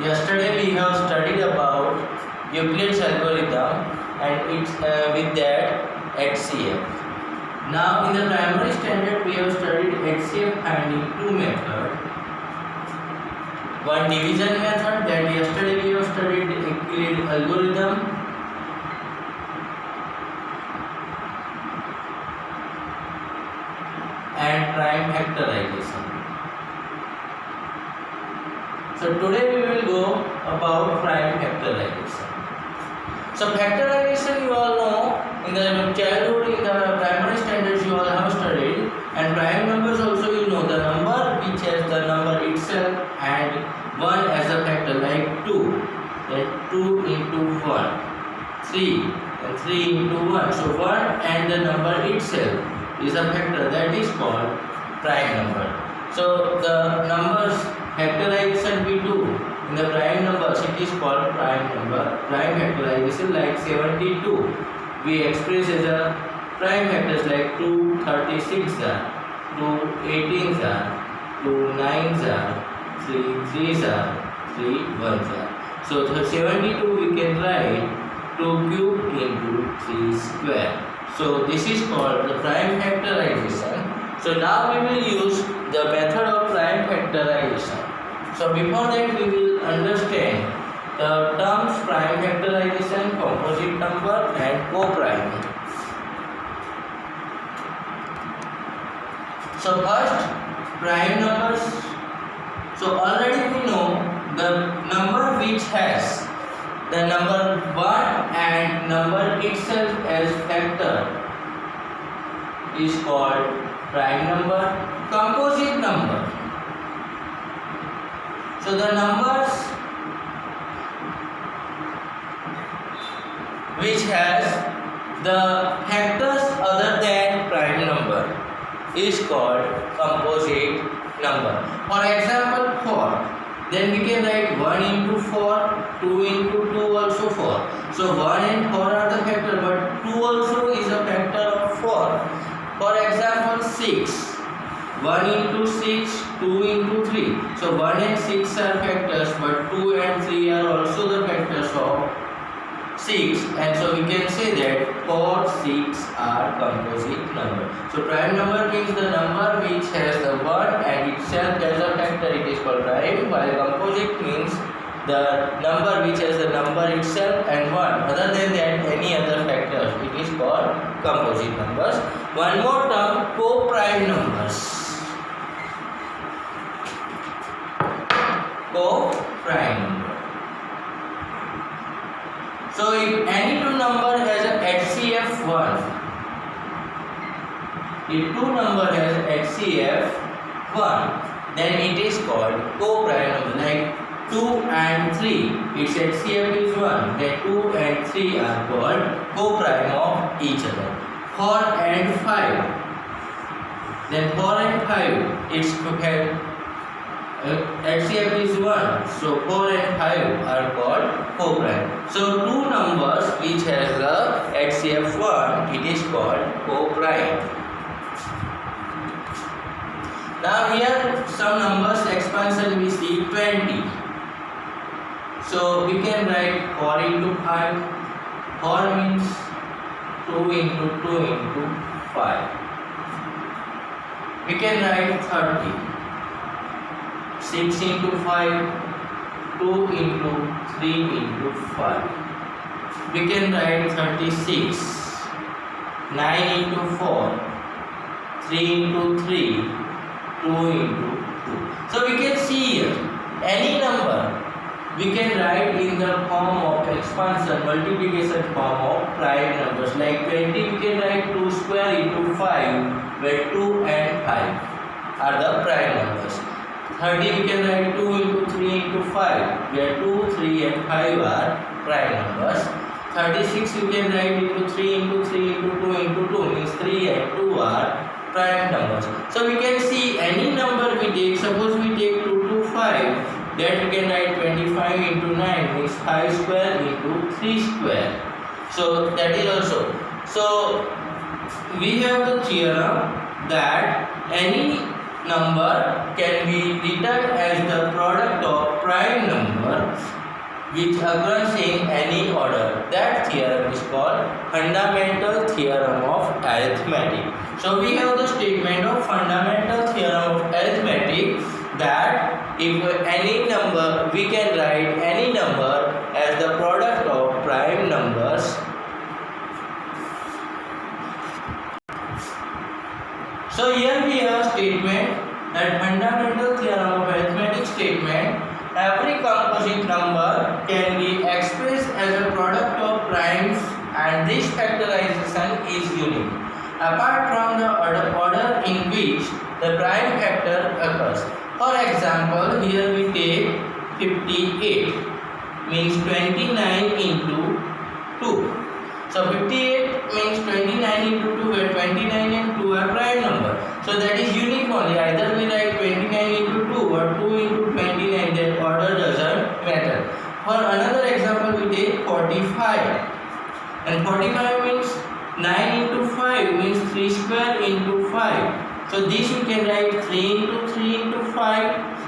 Yesterday we have studied about Euclid's algorithm and its with that HCF. Now in the primary standard we have studied HCF finding two methods. One division method that yesterday we have studied Euclid algorithm, and prime factorization. So today we will go about prime factorization. So factorization you all know in the childhood, in the primary standards you all have studied, and prime numbers also you know the number which has the number itself and 1 as a factor, like 2, then 2 into 1, 3 and 3 into 1. So 1 and the number itself is a factor, that is called prime number. So the numbers factorization we do in the prime numbers, it is called prime number. Prime factorization, like 72 we express as a prime factors, like 2 36 are, 2 18s are, 2 9s are, 3 3s are, 3 1s are. So 72 we can write 2 cube into 3 square. So this is called the prime factorization. So now we will use the method of prime factorization. So before that we will understand the terms prime factorization, composite number and co-prime. So first, prime numbers. So already we know the number which has the number 1 and number itself as factor is called prime number. Composite number. So the numbers which has the factors other than prime number is called composite number. For example, 4. Then we can write 1 into 4, 2 into 2 also 4. So 1 and 4 are the factor, but 2 also is a factor of 4. For example, 6. 1 into 6, 2 into 3. So 1 and 6 are factors, but 2 and 3 are also the factors of 6, and so we can say that 4, 6 are composite number. So prime number means the number which has the 1 and itself as a factor, it is called prime, while composite means the number which has the number itself and 1 other than that any other factors, it is called composite numbers. One more term, co-prime numbers. Co-prime number. So if any two number has a HCF 1, if two number has HCF 1, then it is called co-prime number. Like 2 and 3, its HCF is 1, then 2 and 3 are called co-prime of each other. 4 and 5, then 4 and 5, its HCF is 1, so 4 and 5 are called co-prime. So two numbers which has the HCF 1, it is called co-prime. Now here some numbers expansion we see 20. So we can write 4 into 5. 4 means 2 into 2 into 5. We can write 30. 6 into 5, 2 into 3 into 5. We can write 36. 9 into 4, 3 into 3, 2 into 2. So we can see here any number we can write in the form of expansion, multiplication form of prime numbers. Like 20 we can write 2 square into 5, where 2 and 5 are the prime numbers. 30 we can write 2 into 3 into 5, where 2, 3 and 5 are prime numbers. 36 we can write into 3 into 3 into 2 into 2, means 3 and 2 are prime numbers. So we can see any number we take, suppose we take 2 to 5, that we can write 25 into 9, means 5 square into 3 square. So that is also. So we have the theorem that any number can be written as the product of prime number which occurs in any order. That theorem is called fundamental theorem of arithmetic. So we have the statement of fundamental theorem of arithmetic that if any number, we can write any number as the product of prime numbers. So here we have a statement that fundamental theorem of arithmetic statement, every composite number can be expressed as a product of primes and this factorization is unique apart from the order in which the prime factor occurs. For example, here we take 58 means 29 into 2. So 58 means 29 into 2 where 29 and 2 are prime number. So that is unique only. Either we write 29 into 2 or 2 into 29, that order doesn't matter. For another example we take 45. And 45 means 9 into 5 means 3 square into 5. So this we can write 3 into 3 into 5.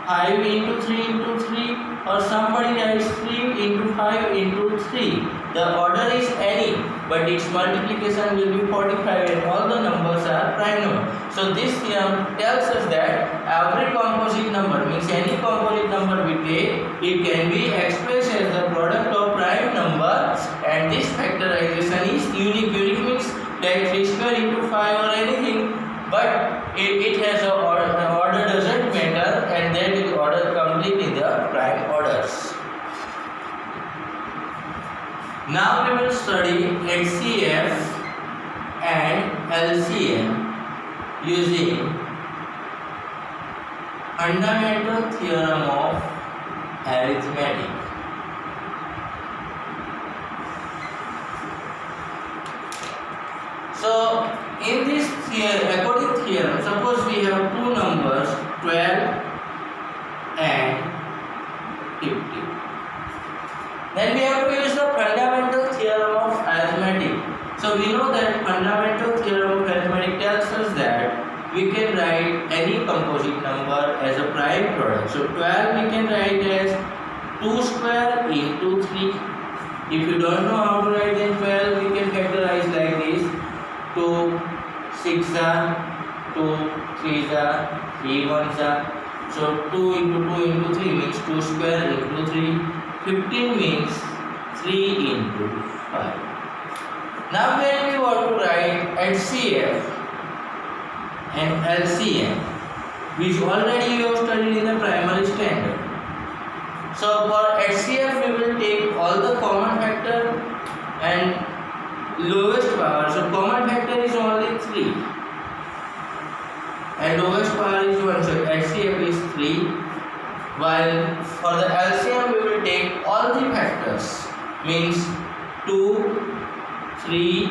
5 into 3 into 3 or somebody writes 3 into 5 into 3. The order is any but its multiplication will be 45 and all the numbers are prime number. So this theorem tells us that every composite number means any composite number we take, it can be expressed as the product of prime number and this factorization is unique. Unique means like 3 square into 5 or anything, but it has a order. The order doesn't matter and that is order complete in the prime orders. Now we will study HCF and LCM using fundamental theorem of arithmetic. So in this theorem, according theorem, suppose we have two numbers 12 and 50. Then we have to use the fundamental theorem of arithmetic. So we know that fundamental theorem of arithmetic tells us that we can write any composite number as a prime product. So 12 we can write as 2 square into 3. If you don't know how to write then 12, we can factorize like this: 2 6 are 2 3 are 3 1s are. So 2 into 2 into 3 means 2 square into 3. 15 means 3 into 5. Now when we want to write HCF and LCM, which already you have studied in the primary standard. So for HCF we will take all the common factor and lowest power. So common factor is only 3 and lowest power is 1. So HCF is 3. While for the LCM we will take all the factors, means 2, 3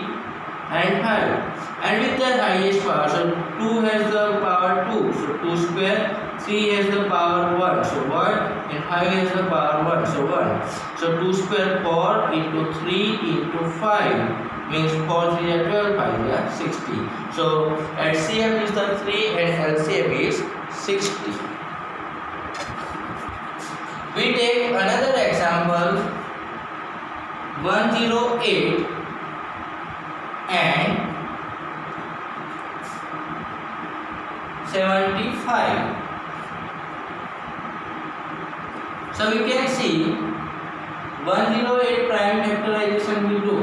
and 5, and with the highest power. So 2 has the power 2, so 2 square. 3 has the power 1, so 1, and 5 has the power 1, so 1. So 2 square 4 into 3 into 5 means 4 3 are 12, 5 are 60. So HCF is the 3 and LCM is 60. We take another example 108 and 75. So we can see 108 prime factorization we do,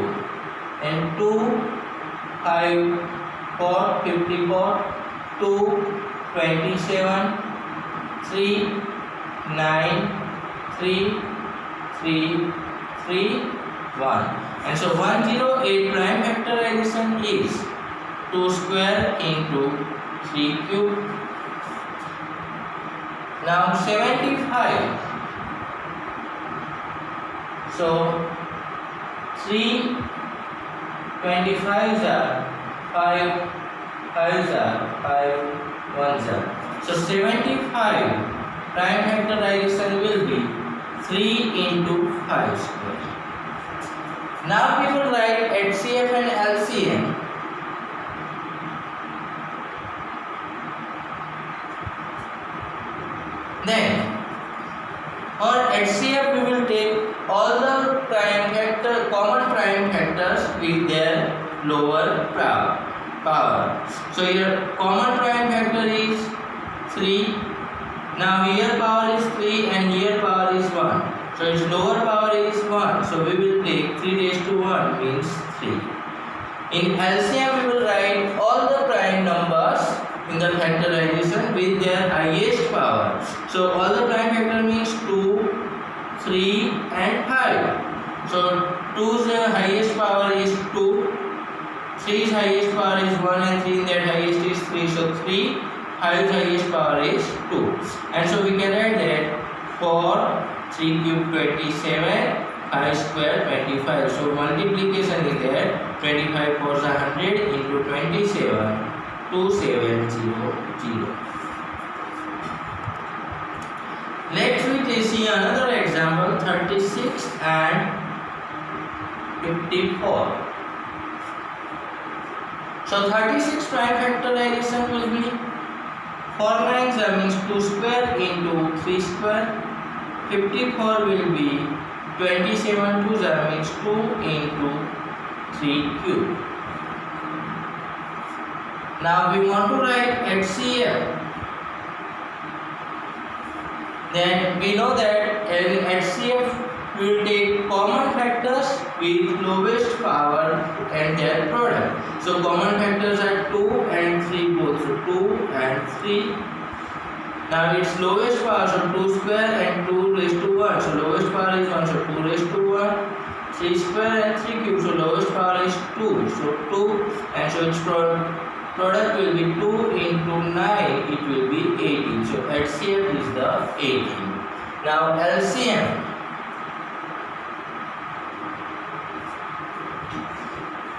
and 2 5 4 54 2 27 3 9 3 3 3 1. And so 108 prime factorization is 2 square into 3 cube. Now 75. So 3 25s are 5 5s are 5 1s are. So 75 prime factorization will be 3 into 5 square. Now we will write HCF and LCM. Then for HCF we will take all the common prime factors with their lower power. So here common prime factor is 3. Now here power is 3 and here power is 1. So its lower power is 1. So we will take 3 raised to 1 means 3. In LCM we will write all the prime numbers in the factorization with their highest power. So all the prime factor means 2, 3 and 5. So 2's highest power is 2, 3's highest power is 1 and 3 in that highest is 3. So 3, 5's highest power is 2. And so we can write that 4, 3 cube 27, 5 square 25. So multiplication is there, 25 4 is 100 into 27, 2700. Next we see another example, 36 and 54. So 36 prime factorization will be 4 9s, that means 2 square into 3 square. 54 will be 27 2s, that means 2 into 3 cube. Now we want to write HCF. Then we know that in HCF we will take common factors with lowest power and their product. So common factors are 2 and 3 both. So 2 and 3. Now its lowest power, so 2 square and 2 raised to 1. So lowest power is 1, so 2 raised to 1. 3 square and 3 cube, so lowest power is 2. So 2, and so its product will be 2 into 9, it will be 18. So HCF is the 18. Now LCM.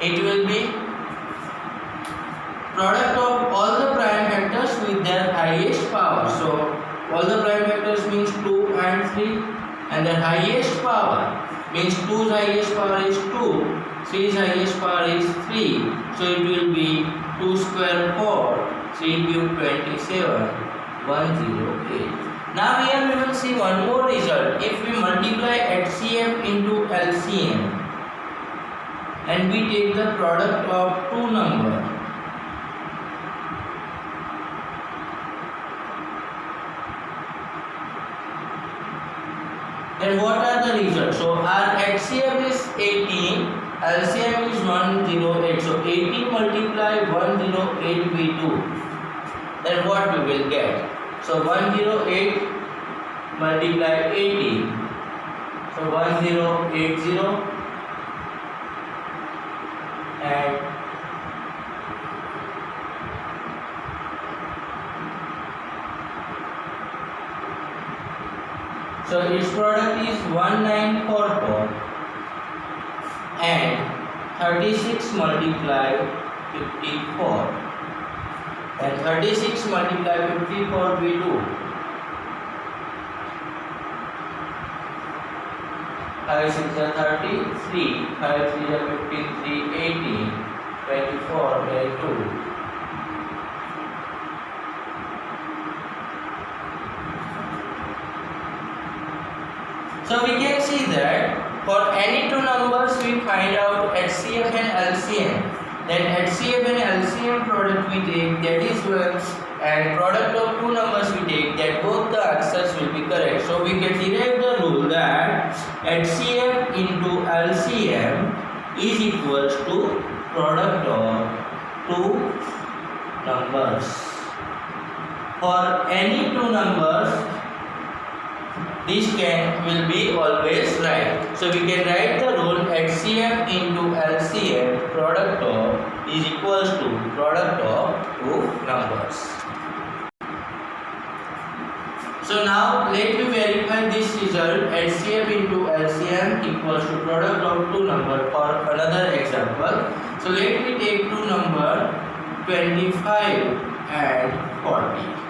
It will be product of all the prime factors with their highest power. So all the prime factors means 2 and 3, and their highest power means 2's highest power is 2, 3's highest power is 3. So it will be 2 square 4, 3 cube 27, 108. Now here we will see one more result. If we multiply HCF into LCM and we take the product of two numbers, then what are the results? So our HCF is 18, LCM is 108. So 18 multiply 108 we do. Then what we will get? So 108 multiply 18. So 1080 and so its product is 1944 and 36 multiply 54, and 36 multiply 54 we do. 5 6 are 33, 5 3 are 15, 3 18, 24 22. So we can see that for any two numbers we find out HCF and LCM. Then HCF and LCM product we take, that is one, and product of two numbers we take, that both the answers will be correct. So we can derive the rule that HCF into LCM is equals to product of two numbers. For any two numbers, this will be always right. So we can write the rule HCF into LCM product of is equals to product of two numbers. So now let me verify this result, HCF into LCM equals to product of two numbers for another example. So let me take two number 25 and 40.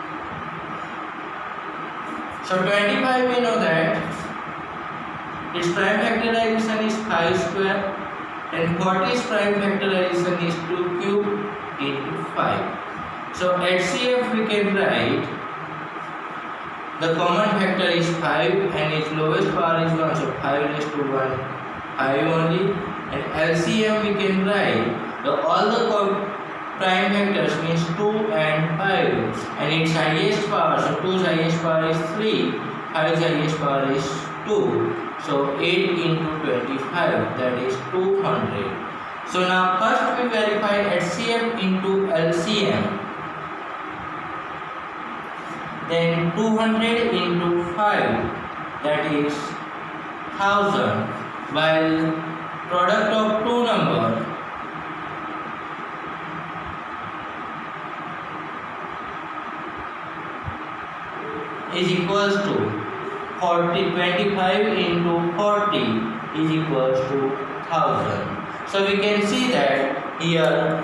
So 25 we know that its prime factorization is 5 square and 40's prime factorization is 2 cube into 5. So HCF we can write The common factor is 5 and its lowest power is 1, so 5 raised to 1, 5 only. And LCM we can write all the prime factors means 2 and 5 and its highest power, so 2's highest power is 3, 5's highest power is 2, so 8 into 25, that is 200. So now first we verify HCF into LCM. Then 200 into 5, that is 1000, while product of two numbers is equals to 25 into 40 is equals to 1000. So we can see that here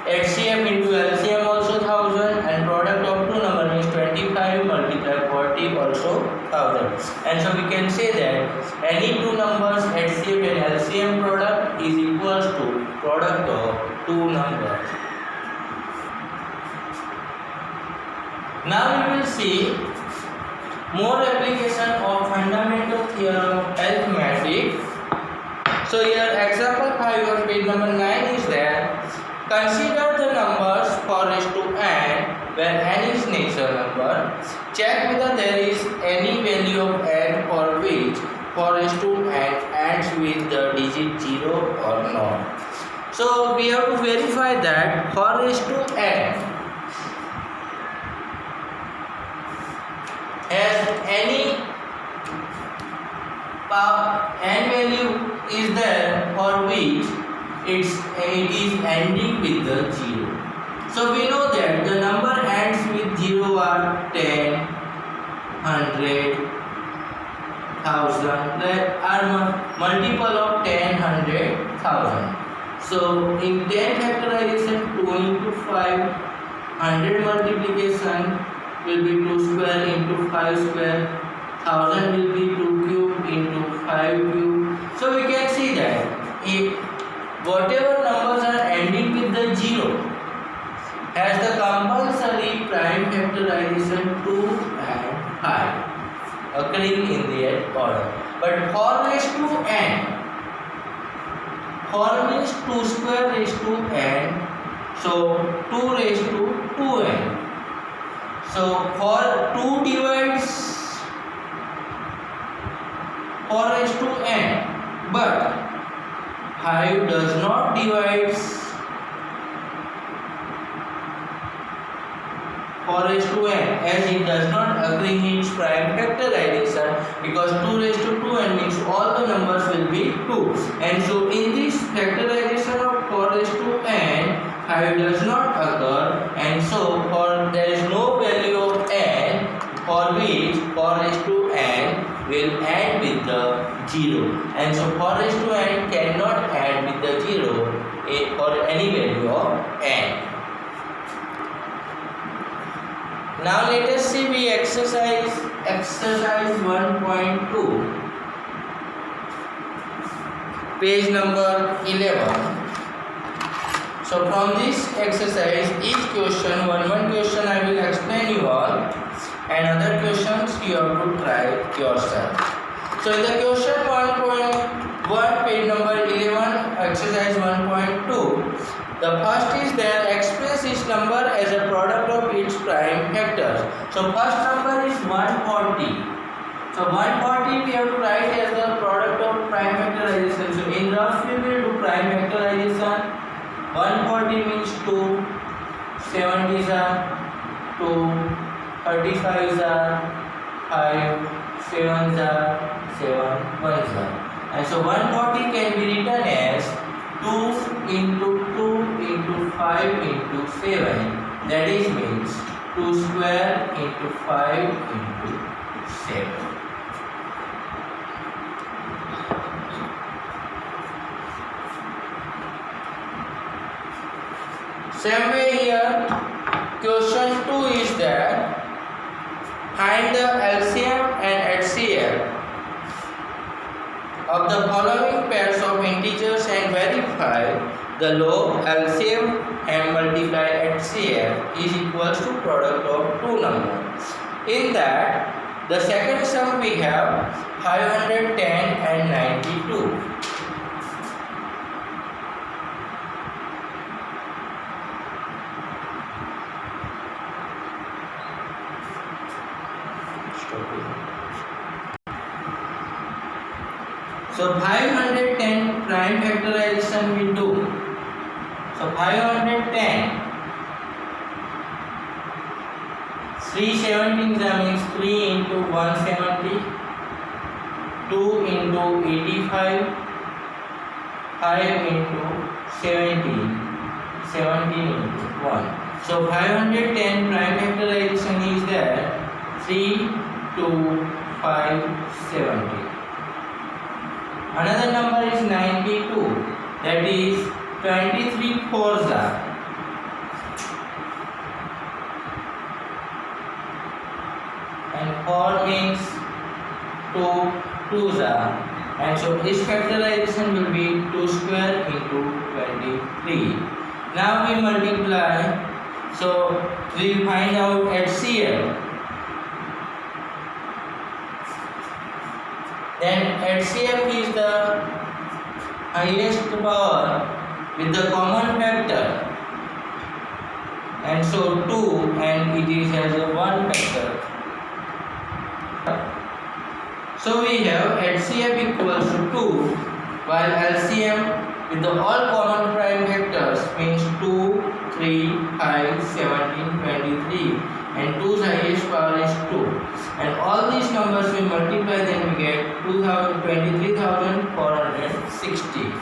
HCF into LCM also 1000 and product of two number means 25 multiplied 40 also 1000. And so we can say that any two numbers HCF and LCM product is equals to product of two numbers. Now we will see more application of fundamental theorem of arithmetic. So here example 5 on page number 9 is there. Consider the numbers 4 raised to n, where n is natural number. Check whether there is any value of n for which 4 raised to n ends with the digit 0 or not. So we have to verify that 4 raised to n has any n value is there for which it is ending with the 0. So we know that the number ends with 0 are 10, 100, 1000, that are multiple of 10, 100, 1000. So in 10 factorization 2 into 5, 100 multiplication will be 2 square into 5 square, 1000 will be 2 cube into 5 cube. So we can see that if whatever numbers are ending with the 0 has the compulsory prime factorization 2 and 5 occurring in their order. But 4 raised to n, 4 means 2 square raised to n, so 2 raised to 2n. So for 2 divides 4 raised to n, but 5 does not divide 4 raised to n, as it does not agree in its prime factorization, because 2 raised to 2n means all the numbers will be 2, and so in this factorization of 4 raised to n 5 does not occur, and so for there is no value of n for which 4 raised to n will end with the 0, and so 4 raised to n cannot end with the 0 for any value of n. Now let us see we exercise 1.2, page number 11. So from this exercise, each question, one question I will explain you all, and other questions you have to try yourself. So in the question 1.1, page number 11, exercise 1.2, the first is there, express each number as a product of its prime factors. So first number is 140. So 140 we have to write as the product of prime factorization. So in rough we will do prime factorization. 140 means 2, 70s are 2, 35s are 5, 7s are 7, 1s are. And so 140 can be written as 2 into 2 into 5 into 7. That is means 2 square into 5 into 7. Same way here, question 2 is that find the LCM and HCF of the following pairs of integers and verify the law LCM and multiply HCF is equals to product of two numbers. In that, The second sum we have 510 and 92. So 510 prime factorization we do. So 510 317 means 3 into 170, 2 into 85, 5 into 17, 17 into 1. So 510 prime factorization is there 3 to 570. Another number is 92, that is 23 fours are. And 4 means 2 twos are. And so this factorization will be 2 square into 23. Now we multiply. So we will find out HCF. Then HCF is the highest power with the common factor, and so 2, and it is as a 1 factor. So we have HCF equals to 2, while LCM with the all common prime factors means 2, 3, 5, 17, 23, and 2's highest power is 2. And all these numbers we multiply, then we get 23,460.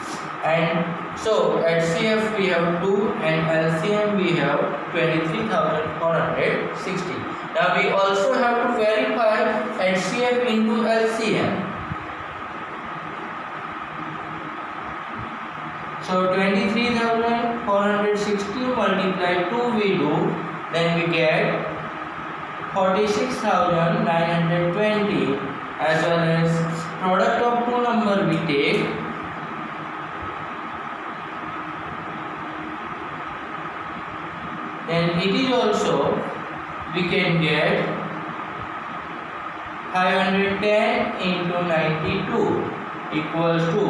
And so HCF we have 2 and LCM we have 23,460. Now we also have to verify HCF into LCM. So 23,460 multiply 2 we do, then we get 46,920, as well as product of two number we take, then it is also we can get 510 into 92 equals to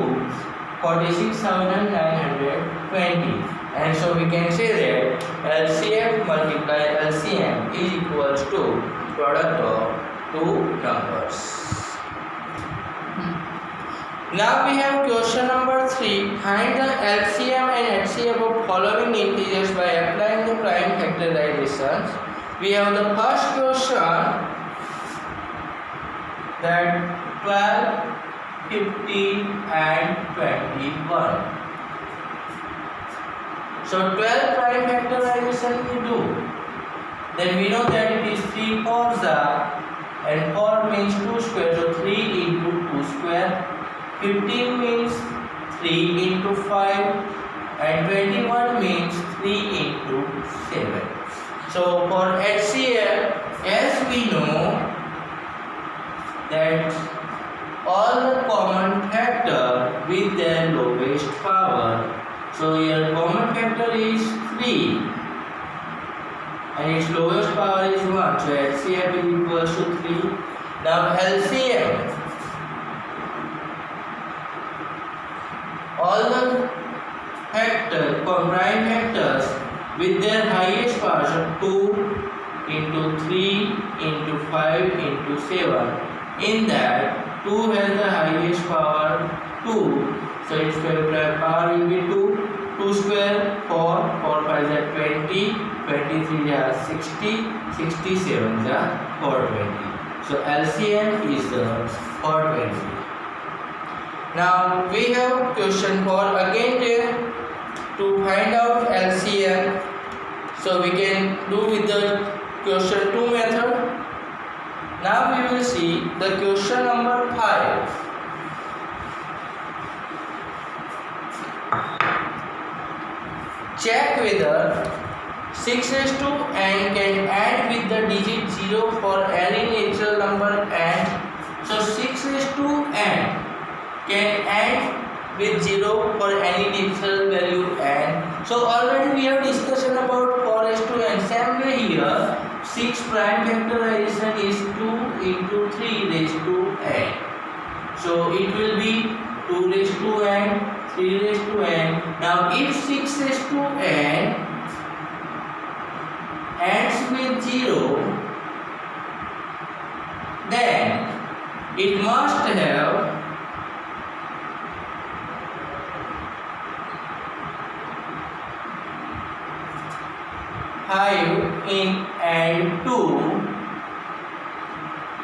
46,920, and so we can say that LCF multiply LCM is equals to product of two numbers. Now we have question number 3. Find the LCM and HCF of following integers by applying the prime factorizations. We have the first question, that 12, 50 and 21. So 12 prime factorization we do. Then we know that it is 3 fours are, and 4 means 2 square, so 3 into 2 square. 15 means 3 into 5, and 21 means 3 into 7. So for HCF, as we know that all the common factor with their lowest power. So your common factor is 3 and its lowest power is 1. So HCF is equals to 3. Now LCM, all the prime factors with their highest power, so 2 into 3 into 5 into 7. In that 2 has the highest power 2, so its power will be 2. 2 square 4, 4 5 is 20, 23 is 60, 67 is 420. So LCM is the 420. Now we have question 4 again there to find out LCM. So we can do with the question 2 method. Now we will see the question number 5. Check whether 6 raised to n can add with the digit 0 for any natural number and. So 6 raised to n can add with 0 for any natural value n. So already we have discussion about 4 raised to n. Same way here 6 prime factorization is 2 into 3 raised to n. So it will be 2 raised to n, 3 raised to n. Now if 6 raised to n ends with 0, then it must have 5 in and 2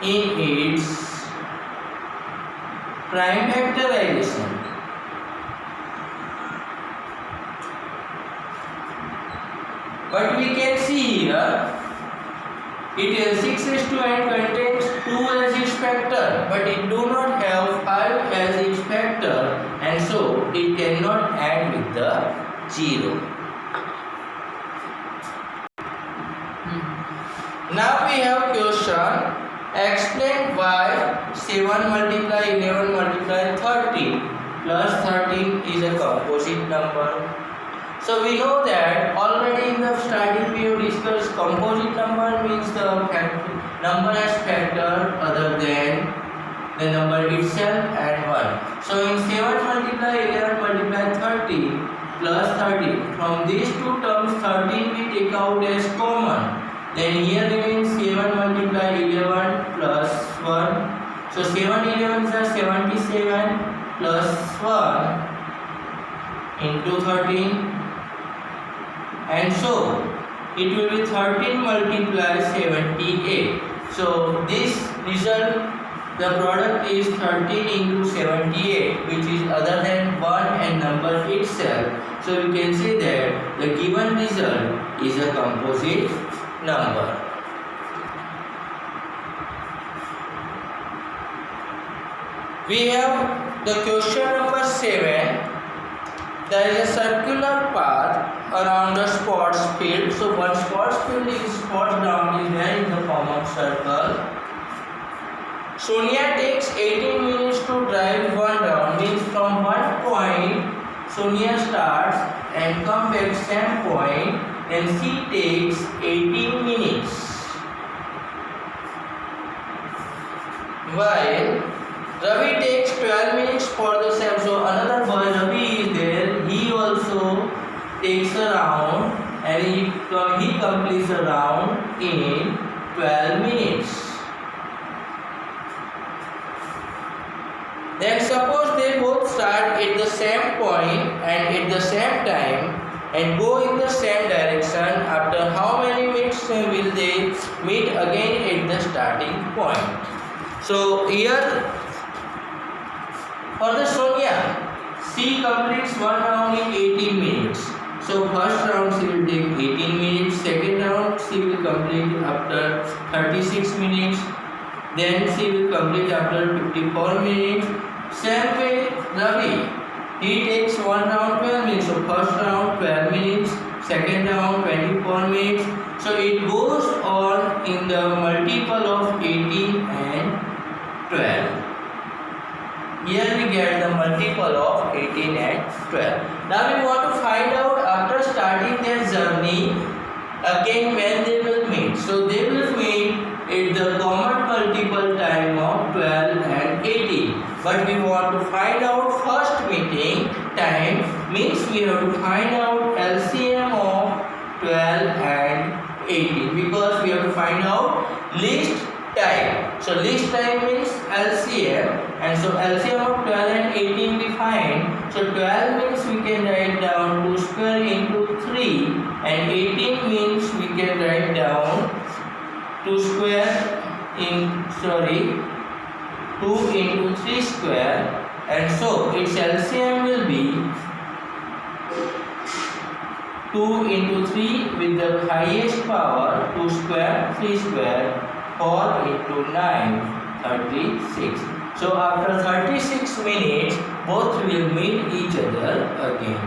in its prime factorization. But we can see here it is 6 raised to n contains 2 as its factor, but it do not have 5 as its factor, and so it cannot add with the 0. Now we have question. Explain why 7 multiply 11 multiply 30 plus 13 is a composite number. So we know that already in the starting we have discussed composite number means the number as factor other than the number itself and 1. So in 7 multiply 11 multiply 30 plus 30, from these two terms 13 we take out as common. Then here remains 7 multiply 11 plus 1. So 7 11s are 77 plus 1 into 13. And so it will be 13 multiply 78. So this result, the product is 13 into 78, which is other than 1 and number itself. So you can say that the given result is a composite number. We have the question number 7. There is a circular path around the sports field. So one sports field is sports ground is there in the form of circle. Sonia takes 18 minutes to drive one round, means from one point Sonia starts and comes back same point, and she takes 18 minutes. While Ravi takes 12 minutes for the same. So another boy Ravi is there. He also takes a round and he completes a round in 12 minutes. Then suppose they both start at the same point and at the same time and go in the same direction. After how many minutes will they meet again at the starting point? So here for the Sonia, she completes one round in 18 minutes. So first round she will take 18 minutes, second round she will complete after 36 minutes, then she will complete after 54 minutes. Same way Ravi, he takes one round 12 minutes. So first round 12 minutes, second round 24 minutes. So it goes on in the multiple of 18 and 12. Here we get the multiple of 18 and 12. Now we want to find out after starting their journey again when they will meet. So they will meet at the common multiple time of 12 and 18. But we want to find out first meeting time, means we have to find out LCM of 12 and 18, because we have to find out least time. So least time means LCM, and so LCM of 12 and 18 we find. So 12 means we can write down 2 square into 3, and 18 means we can write down 2 square in 2 into 3 square, and so its LCM will be 2 into 3 with the highest power 2 square 3 square 4 into 9 36. So after 36 minutes both will meet each other again.